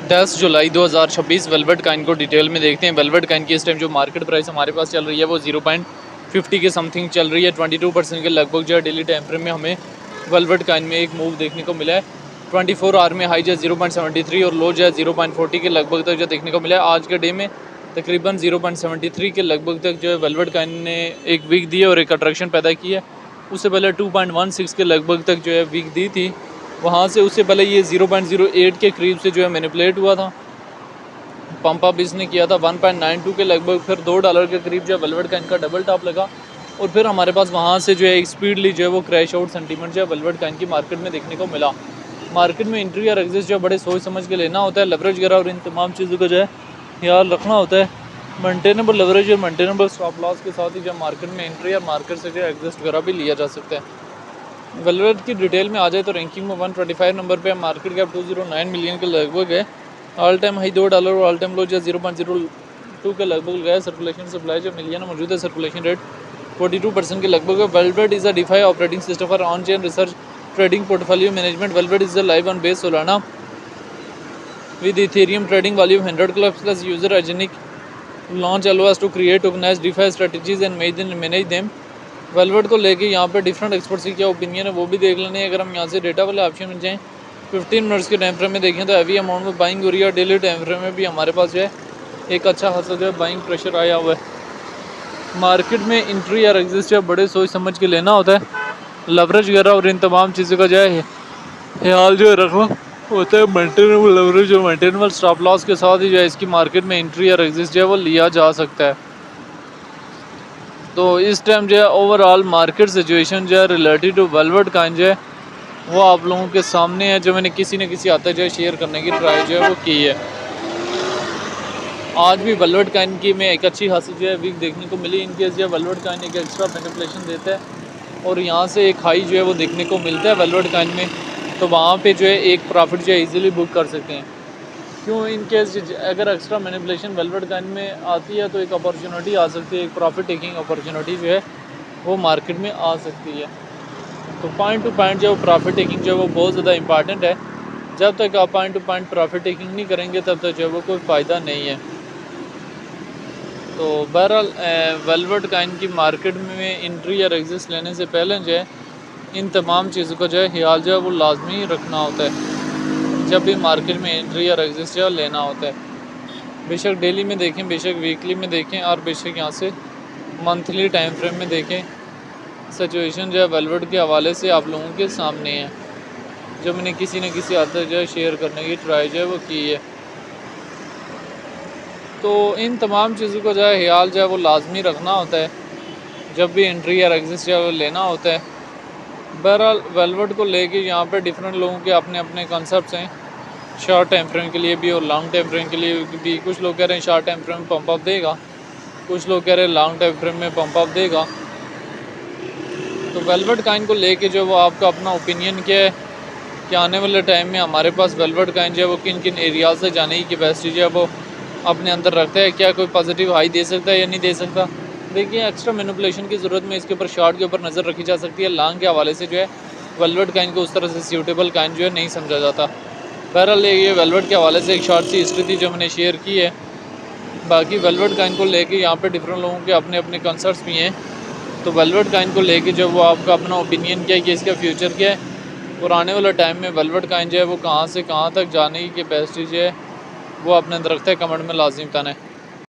10 जुलाई 2026 velvet Kine को detail में देखते हैं। वेलवेट काइन की इस टाइम जो मार्केट प्राइस हमारे पास चल रही है वो 0.50 के समथिंग चल रही है। 22% के लगभग जो है डेली टाइम फ्रेम में हमें वेलवेट काइन में एक मूव देखने को मिला है। 24 आवर में हाई जो है 0.73 और लो जो है 0.40 के लगभग तक जो देखने को मिला है। आज के डे में तकरीबन 0.73 के लगभग तक जो है वेलवेट काइन ने एक वीक दी है और एक अट्रैक्शन पैदा की है। उससे पहले 2.16 के लगभग तक जो है वीक दी थी, वहाँ से उससे पहले ये 0.08 के करीब से जो है मैनिपुलेट हुआ था। पंप अप इसने किया था 1.92 के लगभग, फिर $2 के करीब जो है वेलवेट काइन का डबल टॉप लगा और फिर हमारे पास वहाँ से जो है एक स्पीडली जो है वो क्रैश आउट सेंटीमेंट जो है वेलवेट काइन की मार्केट में देखने को मिला। मार्केट में एंट्री और एग्जिट जो है बड़े सोच समझ के लेना होता है। लेवरेज वगैरह और इन तमाम चीज़ों का जो है ख्याल रखना होता है। मेंटेनेबल लेवरेज और मेंटेनेबल स्टॉप लॉस के साथ ही जो मार्केट में एंट्री और मार्केट से जो एग्जिट वगैरह भी लिया जा सकता है। वेलवेट की डिटेल में आ जाए तो रैंकिंग में 125 नंबर पे मार्केट कैप 209 मिलियन के लगभग है। ऑल टाइम हाई $2 और ऑल टाइम लो जो 0.02 के लगभग गया। सर्कुलेशन सप्लाई जो मिलियन मौजूद है, सर्कुलेशन रेट 42% के लगभग है। Velvet is a DeFi operating system for on chain research trading portfolio management. Velvet is a live on Base Solana with Ethereum trading volume 100 clubs plus user agentic launch allows to create organized DeFi strategies and manage them। Velvet को लेके यहाँ पे different experts की क्या opinion है वो भी देख लेने। अगर हम यहाँ से डेटा वाले ऑप्शन में जाएँ 15 मिनट्स के टाइम फ्रेम में देखें तो हैवी अमाउंट में बाइंग हो रही है। डेली टाइम फ्रेम में भी हमारे पास जो है एक अच्छा खासा जो है बाइंग प्रेशर आया हुआ है। मार्केट में इंट्री या एग्जिट जो है बड़े सोच समझ के लेना होता है। लवरेज वगैरह और इन तमाम चीज़ों का जो है ख्याल जो है रखना होता है। मेंटेनेबल लेवरेज और मेंटेनेबल स्टॉप लॉस के साथ ही जो है इसकी मार्केट में एंट्री और एग्जिट जो है वो लिया जा सकता है। तो इस टाइम जो है ओवरऑल मार्केट सिचुएशन जो है रिलेटेड टू वेलवेट काइन जो है वो आप लोगों के सामने है, जो मैंने किसी न किसी आता जो है शेयर करने की ट्राई जो है वो की है। आज भी वेलवेट काइन की में एक अच्छी खासी जो है वीक देखने को मिली। इनकेस जो है वेलवेट काइन एक एक्स्ट्रा मैनिपुलेशन देता है और यहाँ से एक हाई जो है वो देखने को मिलता है वेलवेट काइन में, तो वहाँ पे जो है एक प्रॉफिट जो है ईजिली बुक कर सकते हैं। क्यों, इनकेस अगर एक्स्ट्रा मैनिपुलेशन वेलवेट काइन में आती है तो एक अपॉर्चुनिटी आ सकती है, एक प्रॉफिट टेकिंग अपॉर्चुनिटी जो है वो मार्केट में आ सकती है। तो पॉइंट टू पॉइंट जो प्रॉफिट टेकिंग जो है वो बहुत ज़्यादा इंपॉर्टेंट है। जब तक आप point two point profit taking नहीं करेंगे तब तक जो है वो कोई फ़ायदा नहीं है। तो बहरहाल वेलवेट काइन की मार्केट में एंट्री या एग्जिट लेने से पहले जो है इन तमाम चीज़ों का जो है ख्याल जो है वो लाजमी रखना होता है जब भी मार्केट में एंट्री या एग्जिट जो है लेना होता है। बेशक डेली में देखें, बेशक वीकली में देखें और बेशक यहाँ से मंथली टाइम फ्रेम में देखें, सिचुएशन जो है वेलवेट के हवाले से आप लोगों के सामने है, जो मैंने किसी न किसी हद तक जो है शेयर करने की ट्राई जो है वो की है। तो इन तमाम चीज़ों को जो है ख्याल जो है वो लाजमी रखना होता है जब भी एंट्री या एग्जिट जो है वो लेना होता है। बहरहाल वेलवेट को लेके यहाँ पे डिफरेंट लोगों के अपने अपने कॉन्सेप्ट्स हैं, शॉर्ट टाइम फ्रेम के लिए भी और लॉन्ग टाइम फ्रेम के लिए भी। कुछ लोग कह रहे हैं शॉर्ट टाइम फ्रेम में पंप अप देगा, कुछ लोग कह रहे हैं लॉन्ग टाइम फ्रेम में पंप अप देगा। तो वेलवेट काइन को लेके जो वो आपका अपना ओपिनियन क्या है कि आने वाले टाइम में हमारे पास वेलवेट काइन जो है वो किन किन एरियाज से जाने की कैपेसिटी जो है वो अपने अंदर रखता है, क्या कोई पॉजिटिव हाई दे सकता है या नहीं दे सकता। देखिए, एक्स्ट्रा मैनिपुलेशन की ज़रूरत में इसके ऊपर शॉर्ट के ऊपर नज़र रखी जा सकती है। लॉन्ग के हवाले से जो है वेलवेट काइन को उस तरह से सूटेबल काइन जो है नहीं समझा जाता। बहरहाल ये वेलवेट के हवाले से एक शॉर्ट सी हिस्ट्री थी जो मैंने शेयर की है। बाकी वेलवेट काइन को लेके यहाँ पे डिफरेंट लोगों के अपने अपने कंसर्ट्स भी हैं। तो वेलवेट काइन को लेके जो वो आपका अपना ओपिनियन क्या है कि इसका फ्यूचर क्या है और आने वाला टाइम में वेलवेट काइन जो है वो कहाँ से कहाँ तक जाने की कैपेसिटी जो है वो अपने अंदर रखता है, कमेंट में लाजिम बताना है।